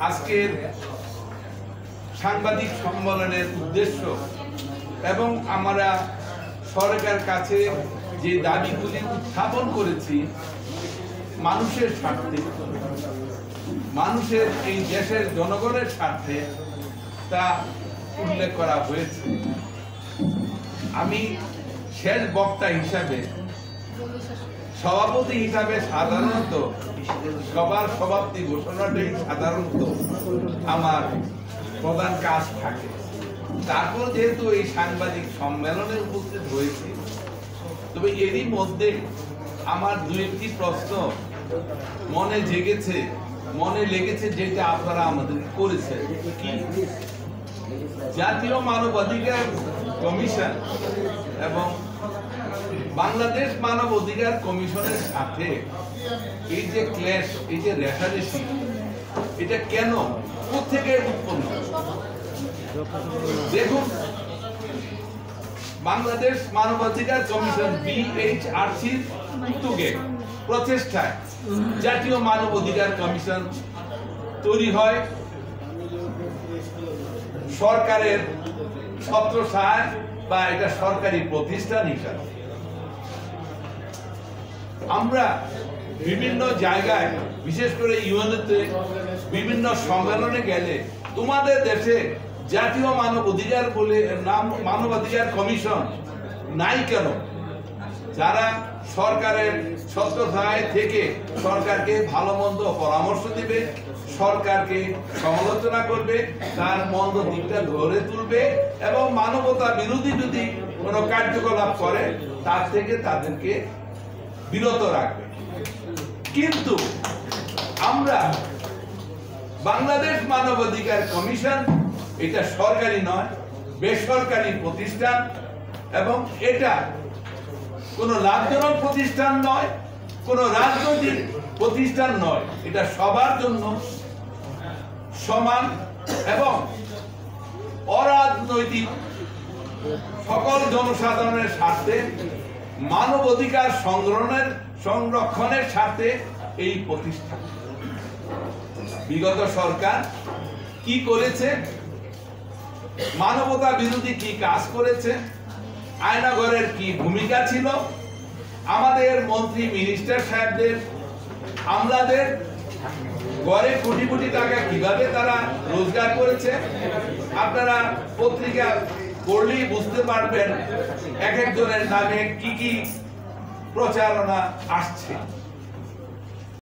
আজকের সাংবাদিক সম্মেলনের উদ্দেশ্য এবং আমরা সরকারের কাছে যে দাবিগুলি উত্থাপন করেছি মানুষের স্বার্থে, মানুষের এই দেশের জনগণের স্বার্থে তা উল্লেখ করা হয়েছে। আমি শেষ বক্তা হিসাবে, সভাপতি হিসাবে সাধারণত সবার সমাপ্তি ঘোষণাটাই সাধারণত আমার প্রধান কাজ থাকে। তারপর যেহেতু এই সাংবাদিক সম্মেলনে উপস্থিত হয়েছে, তবে এরই মধ্যে আমার দু একটি প্রশ্ন মনে জেগেছে, মনে লেগেছে, যেটা আপনারা আমাদের করেছেন। কি জাতীয় মানবাধিকার কমিশন এবং বাংলাদেশ মানব অধিকার কমিশনের সাথে এই যে ক্ল্যাশ, এই যে রেষারেষি, এটা কেন, কোথেকে উৎপন্ন? দেখুন, বাংলাদেশ মানবাধিকার কমিশন BHRCর উদ্যোগে, প্রচেষ্টায় জাতীয় মানব অধিকার কমিশন তৈরি হয় সরকারের ছত্রছায়ায় বা এটা সরকারি প্রতিষ্ঠান হিসাবে। আমরা বিভিন্ন জায়গায়, বিশেষ করে ইউএনওতে বিভিন্ন সম্মেলনে গেলে, তোমাদের দেশে জাতীয় মানব অধিকার বলে মানবাধিকার কমিশন নাই কেন? যারা সরকারের ছত্রছায়ায় থেকে সরকারকে ভালো মন্দ পরামর্শ দেবে, সরকারকে সমালোচনা করবে, তার মন্দ দিকটা ধরে তুলবে এবং মানবতা বিরোধী যদি কোনো কার্যকলাপ করে তার থেকে তাদেরকে বিরত রাখবে। কিন্তু আমরা বাংলাদেশ মানবাধিকার কমিশন, এটা সরকারি নয়, বেসরকারি প্রতিষ্ঠান এবং এটা কোনো লাভজনক প্রতিষ্ঠান নয়, কোনো রাজনৈতিক প্রতিষ্ঠান নয়। এটা সবার জন্য সমান এবং অরাজনৈতিক সকল জনসাধারণের স্বার্থে, মানব অধিকার সংরক্ষণের স্বার্থে এই প্রতিষ্ঠান। বিগত সরকার কি করেছে, মানবতা বিরোধী কি কাজ করেছে, আয়নাঘরের কি ভূমিকা ছিল, আমাদের মন্ত্রী মিনিস্টার সাহেবদের, আমলাদের ঘরে কোটি কোটি টাকা কিভাবে তারা রোজগার করেছে, আপনারা পত্রিকা পড়লেই বুঝতে পারবেন এক একজনের নামে কি কি প্রচারণা আসছে।